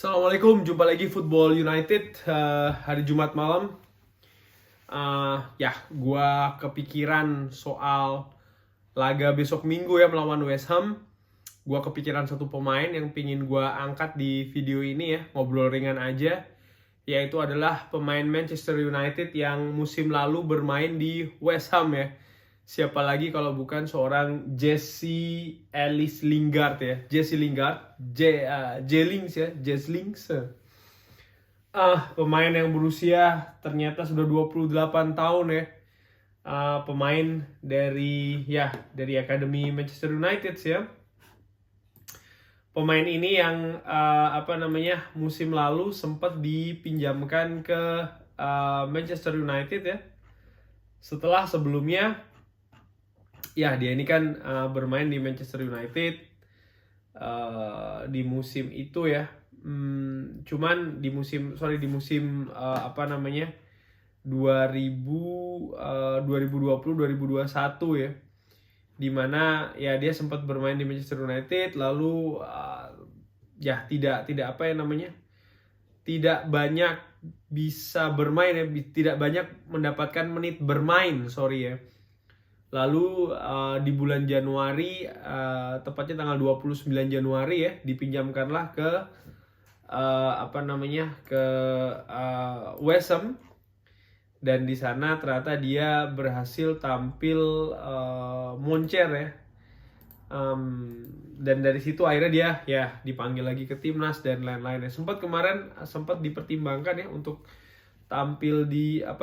Assalamualaikum, jumpa lagi Football United hari Jumat malam. Gua kepikiran soal laga besok Minggu ya melawan West Ham. Gua kepikiran satu pemain yang pingin gua angkat di video ini ya, ngobrol ringan aja. Yaitu adalah pemain Manchester United yang musim lalu bermain di West Ham ya. Siapa lagi kalau bukan seorang Jesse Ellis Lingard ya. Jesse Lingard, J-Links ya, Jesse-Links. Pemain yang berusia ternyata sudah 28 tahun ya. Pemain dari akademi Manchester United ya. Pemain ini yang musim lalu sempat dipinjamkan ke Manchester United ya. Setelah sebelumnya dia ini kan bermain di Manchester United di musim itu ya. Cuman di musim 2020-2021 ya. Dimana ya dia sempat bermain di Manchester United lalu tidak banyak bisa bermain ya, tidak banyak mendapatkan menit bermain ya. Lalu di bulan Januari, tepatnya tanggal 29 Januari ya, dipinjamkanlah ke West Ham. Dan di sana ternyata dia berhasil tampil moncer ya. Dan dari situ akhirnya dia ya dipanggil lagi ke timnas dan lain-lain. Kemarin sempat dipertimbangkan ya untuk tampil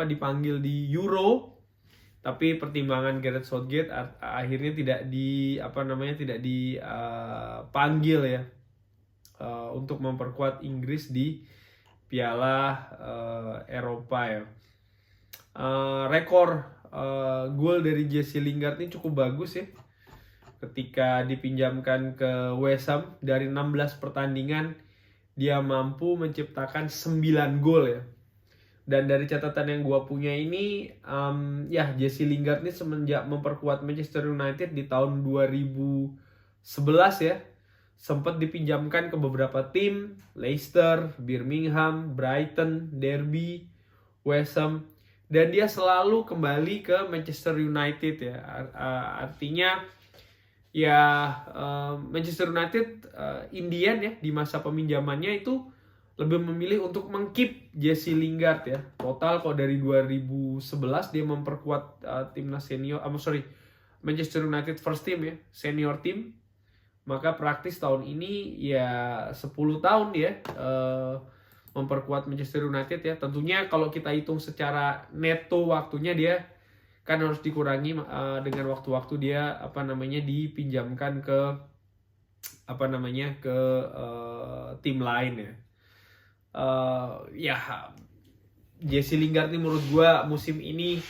dipanggil di Euro. Tapi pertimbangan Gareth Southgate akhirnya tidak dipanggil ya untuk memperkuat Inggris di Piala Eropa ya. Rekor gol dari Jesse Lingard ini cukup bagus ya. Ketika dipinjamkan ke West Ham dari 16 pertandingan dia mampu menciptakan 9 gol ya. Dan dari catatan yang gue punya ini, Jesse Lingard ini semenjak memperkuat Manchester United di tahun 2011 ya, sempat dipinjamkan ke beberapa tim, Leicester, Birmingham, Brighton, Derby, West Ham, dan dia selalu kembali ke Manchester United ya. Artinya Manchester United Indian ya di masa peminjamannya itu lebih memilih untuk mengkeep Jesse Lingard ya. Total kalau dari 2011 dia memperkuat timnas senior, Manchester United first team ya, senior team. Maka praktis tahun ini ya 10 tahun dia memperkuat Manchester United ya. Tentunya kalau kita hitung secara neto waktunya dia kan harus dikurangi dengan waktu-waktu dia dipinjamkan ke tim lain ya. Jesse Lingard ini menurut gue musim ini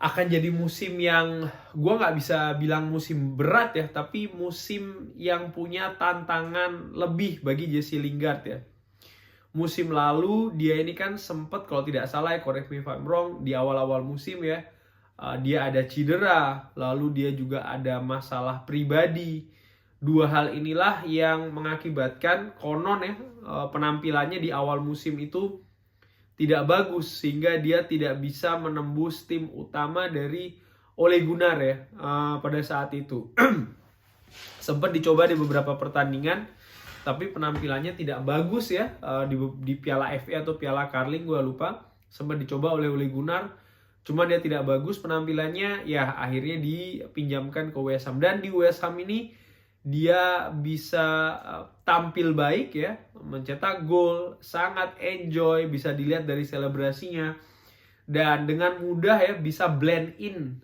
akan jadi musim yang gue nggak bisa bilang musim berat ya, tapi musim yang punya tantangan lebih bagi Jesse Lingard ya. Musim lalu dia ini kan sempat, kalau tidak salah ya, correct me if I'm wrong, di awal-awal musim ya dia ada cedera, lalu dia juga ada masalah pribadi. Dua hal inilah yang mengakibatkan konon ya penampilannya di awal musim itu tidak bagus, sehingga dia tidak bisa menembus tim utama dari Ole Gunnar ya pada saat itu. Sempat dicoba di beberapa pertandingan, tapi penampilannya tidak bagus ya di Piala FA atau Piala Carling, gue lupa. Sempat dicoba oleh Ole Gunnar, cuma dia tidak bagus penampilannya ya, akhirnya dipinjamkan ke West Ham. Dan di West Ham ini dia bisa tampil baik ya, mencetak gol, sangat enjoy, bisa dilihat dari selebrasinya, dan dengan mudah ya bisa blend in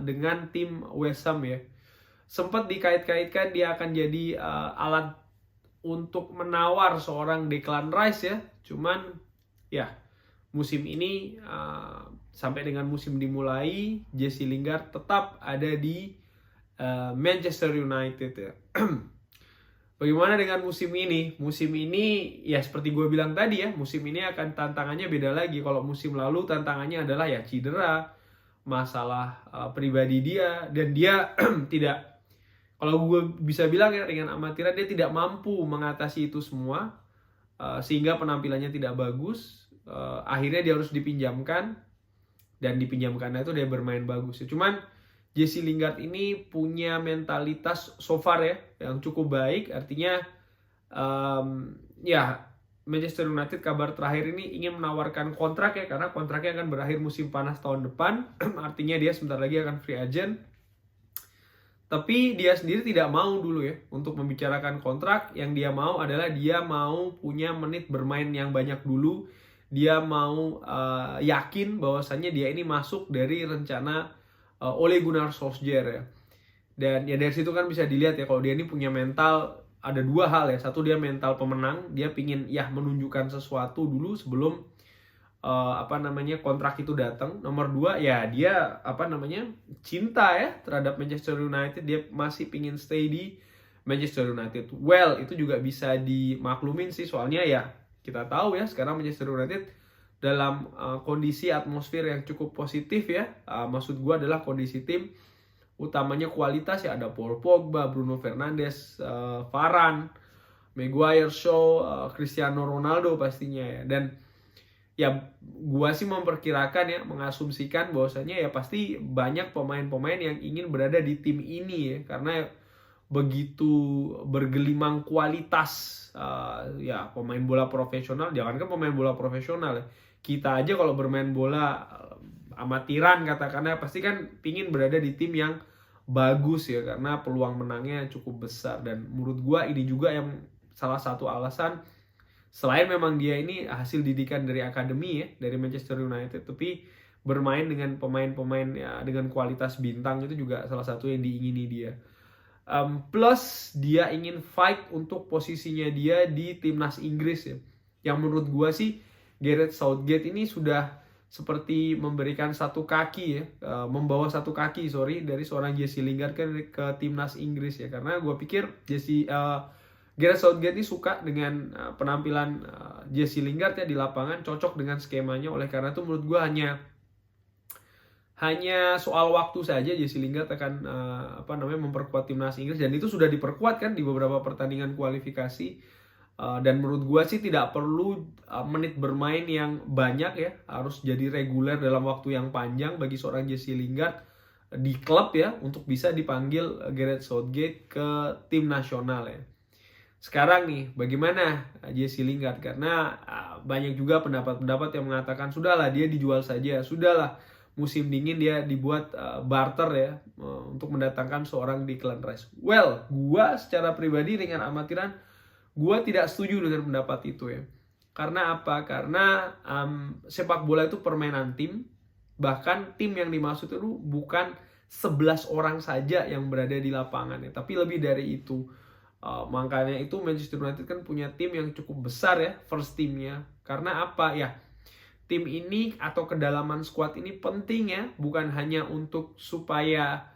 dengan tim West Ham ya. Sempat dikait-kaitkan dia akan jadi alat untuk menawar seorang Declan Rice ya, cuman ya musim ini sampai dengan musim dimulai Jesse Lingard tetap ada di Manchester United ya. Bagaimana dengan musim ini? Musim ini ya seperti gue bilang tadi ya, musim ini akan tantangannya beda lagi. Kalau musim lalu tantangannya adalah ya cedera, masalah pribadi dia, dan dia tidak, kalau gue bisa bilang ya dengan amatiran, dia tidak mampu mengatasi itu semua. sehingga penampilannya tidak bagus. Akhirnya dia harus dipinjamkan, dan dipinjamkannya itu dia bermain bagus. Cuman Jesse Lingard ini punya mentalitas so far ya yang cukup baik. Artinya ya Manchester United kabar terakhir ini ingin menawarkan kontrak ya, karena kontraknya akan berakhir musim panas tahun depan. Artinya dia sebentar lagi akan free agent. Tapi dia sendiri tidak mau dulu ya untuk membicarakan kontrak. Yang dia mau adalah dia mau punya menit bermain yang banyak dulu. Dia mau yakin bahwasannya dia ini masuk dari rencana Ole Gunnar Solskjaer ya. Dan ya dari situ kan bisa dilihat ya kalau dia ini punya mental, ada dua hal ya. Satu, dia mental pemenang, dia pingin ya menunjukkan sesuatu dulu sebelum kontrak itu datang. Nomor dua ya dia cinta ya terhadap Manchester United, dia masih pingin stay di Manchester United. Well, itu juga bisa dimaklumin sih, soalnya ya kita tahu ya sekarang Manchester United dalam kondisi atmosfer yang cukup positif ya. Maksud gue adalah kondisi tim utamanya kualitas ya, ada Paul Pogba, Bruno Fernandes, Varane, Maguire, Shaw, Cristiano Ronaldo pastinya ya. Dan ya gua sih memperkirakan ya, mengasumsikan bahwasanya ya pasti banyak pemain-pemain yang ingin berada di tim ini ya, karena begitu bergelimang kualitas ya pemain bola profesional. Jangankan pemain bola profesional ya, kita aja kalau bermain bola amatiran katakannya pasti kan pingin berada di tim yang bagus ya, karena peluang menangnya cukup besar. Dan menurut gua ini juga yang salah satu alasan, selain memang dia ini hasil didikan dari akademi ya, dari Manchester United, tapi bermain dengan pemain-pemain ya, dengan kualitas bintang itu juga salah satu yang diingini dia. Plus dia ingin fight untuk posisinya dia di timnas Inggris ya. Yang menurut gua sih Gareth Southgate ini sudah seperti memberikan satu kaki ya, membawa satu kaki dari seorang Jesse Lingard ke timnas Inggris ya. Karena gua pikir Gareth Southgate ini suka dengan penampilan Jesse Lingard ya di lapangan, cocok dengan skemanya. Oleh karena itu menurut gue hanya soal waktu saja Jesse Lingard akan memperkuat timnas Inggris, dan itu sudah diperkuat kan di beberapa pertandingan kualifikasi. Dan menurut gue sih tidak perlu menit bermain yang banyak ya, harus jadi reguler dalam waktu yang panjang bagi seorang Jesse Lingard di klub ya untuk bisa dipanggil Gareth Southgate ke tim nasional ya. Sekarang nih, bagaimana Jesse Lingard? Karena banyak juga pendapat-pendapat yang mengatakan sudahlah dia dijual saja, sudahlah musim dingin dia dibuat barter ya untuk mendatangkan seorang Declan Rice. Well, gua secara pribadi dengan amatiran, gua tidak setuju dengan pendapat itu ya. Karena apa? Karena sepak bola itu permainan tim. Bahkan tim yang dimaksud itu bukan 11 orang saja yang berada di lapangan ya, tapi lebih dari itu. Makanya itu Manchester United kan punya tim yang cukup besar ya, first teamnya. Karena apa ya, tim ini atau kedalaman squad ini penting ya, bukan hanya untuk supaya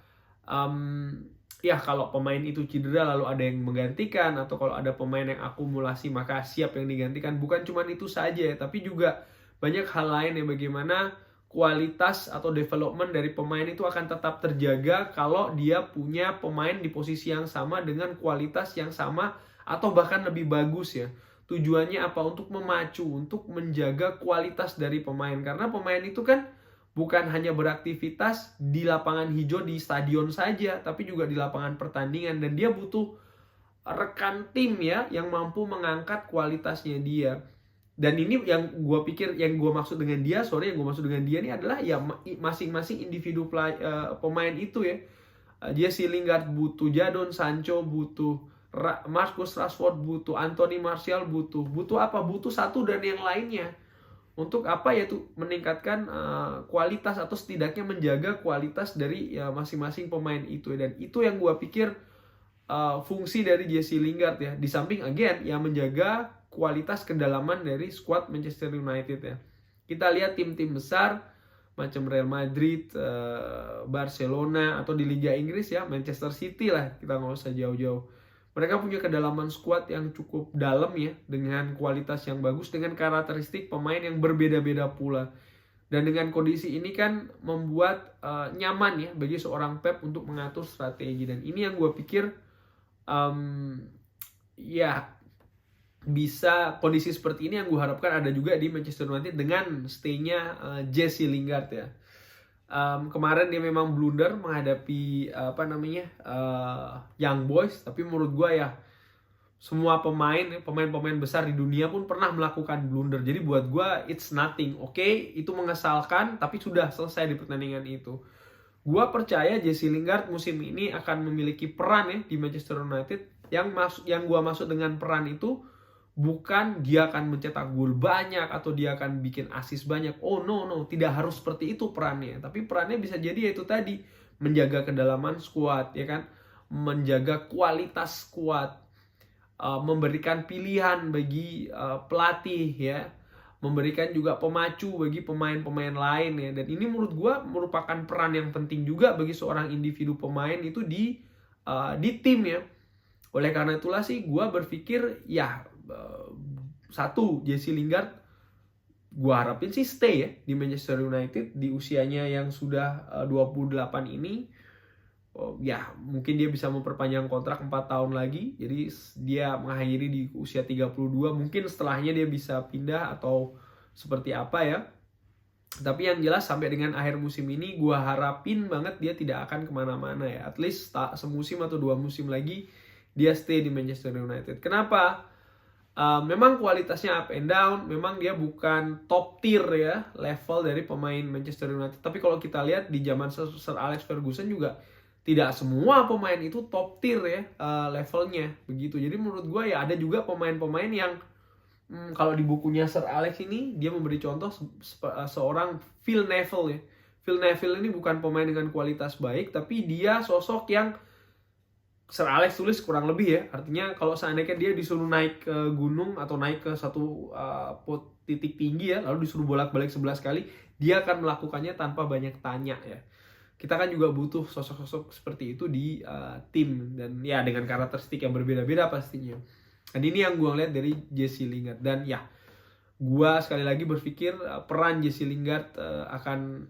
ya kalau pemain itu cedera lalu ada yang menggantikan, atau kalau ada pemain yang akumulasi maka siap yang digantikan. Bukan cuma itu saja ya, tapi juga banyak hal lain ya, bagaimana kualitas atau development dari pemain itu akan tetap terjaga kalau dia punya pemain di posisi yang sama dengan kualitas yang sama atau bahkan lebih bagus ya. Tujuannya apa? Untuk memacu, untuk menjaga kualitas dari pemain. Karena pemain itu kan bukan hanya beraktivitas di lapangan hijau di stadion saja, tapi juga di lapangan pertandingan, dan dia butuh rekan tim ya yang mampu mengangkat kualitasnya dia. Dan ini yang gue pikir, yang gue maksud dengan dia, ini adalah ya masing-masing individu pemain itu ya. Jesse Lingard butuh Jadon Sancho, butuh Marcus Rashford, butuh Anthony Martial, butuh apa? Butuh satu dan yang lainnya. Untuk apa? Yaitu meningkatkan kualitas atau setidaknya menjaga kualitas dari ya, masing-masing pemain itu. Dan itu yang gue pikir fungsi dari Jesse Lingard ya. Di samping again ya menjaga kualitas kedalaman dari squad Manchester United ya. Kita lihat tim-tim besar macam Real Madrid, Barcelona, atau di Liga Inggris ya Manchester City lah, kita nggak usah jauh-jauh. Mereka punya kedalaman squad yang cukup dalam ya, dengan kualitas yang bagus, dengan karakteristik pemain yang berbeda-beda pula. Dan dengan kondisi ini kan membuat nyaman ya bagi seorang Pep untuk mengatur strategi. Dan ini yang gue pikir ya bisa kondisi seperti ini yang gue harapkan ada juga di Manchester United dengan stay-nya Jesse Lingard ya. Kemarin dia memang blunder menghadapi Young Boys, tapi menurut gue ya semua pemain besar di dunia pun pernah melakukan blunder. Jadi buat gue it's nothing. Oke, itu mengesalkan, tapi sudah selesai di pertandingan itu. Gue percaya Jesse Lingard musim ini akan memiliki peran ya di Manchester United. Yang gue maksud dengan peran itu bukan dia akan mencetak gol banyak atau dia akan bikin assist banyak. Oh no, tidak harus seperti itu perannya. Tapi perannya bisa jadi yaitu tadi menjaga kedalaman skuad ya kan, menjaga kualitas skuad. Memberikan pilihan bagi pelatih ya, memberikan juga pemacu bagi pemain-pemain lain ya. Dan ini menurut gue merupakan peran yang penting juga bagi seorang individu pemain itu di tim ya. Oleh karena itulah sih gue berpikir ya satu, Jesse Lingard gue harapin sih stay ya di Manchester United di usianya yang sudah 28 ini. Ya mungkin dia bisa memperpanjang kontrak 4 tahun lagi, jadi dia mengakhiri di usia 32, mungkin setelahnya dia bisa pindah atau seperti apa ya. Tapi yang jelas sampai dengan akhir musim ini gue harapin banget dia tidak akan kemana-mana ya, at least semusim atau 2 musim lagi dia stay di Manchester United. Kenapa? Memang kualitasnya up and down, memang dia bukan top tier ya level dari pemain Manchester United, tapi kalau kita lihat di zaman Sir Alex Ferguson juga tidak semua pemain itu top tier ya levelnya begitu. Jadi menurut gue ya ada juga pemain-pemain yang kalau di bukunya Sir Alex ini dia memberi contoh seorang Phil Neville ya. Phil Neville ini bukan pemain dengan kualitas baik, tapi dia sosok yang Sir Alex tulis kurang lebih ya. Artinya kalau seandainya dia disuruh naik ke gunung atau naik ke satu titik tinggi ya, lalu disuruh bolak-balik 11 kali, dia akan melakukannya tanpa banyak tanya ya. Kita kan juga butuh sosok-sosok seperti itu di tim, dan ya dengan karakteristik yang berbeda-beda pastinya. Dan ini yang gue lihat dari Jesse Lingard, dan ya gue sekali lagi berpikir peran Jesse Lingard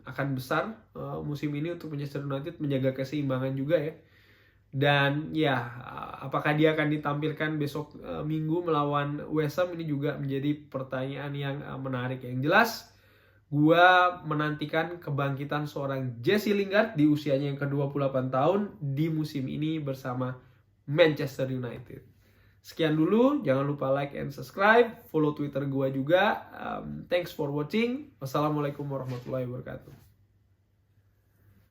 akan besar musim ini untuk Manchester United menjaga keseimbangan juga ya. Dan ya apakah dia akan ditampilkan besok Minggu melawan West Ham, ini juga menjadi pertanyaan yang menarik. Yang jelas gua menantikan kebangkitan seorang Jesse Lingard di usianya yang ke-28 tahun di musim ini bersama Manchester United. Sekian dulu, jangan lupa like and subscribe, follow Twitter gua juga. Thanks for watching. Wassalamualaikum warahmatullahi wabarakatuh.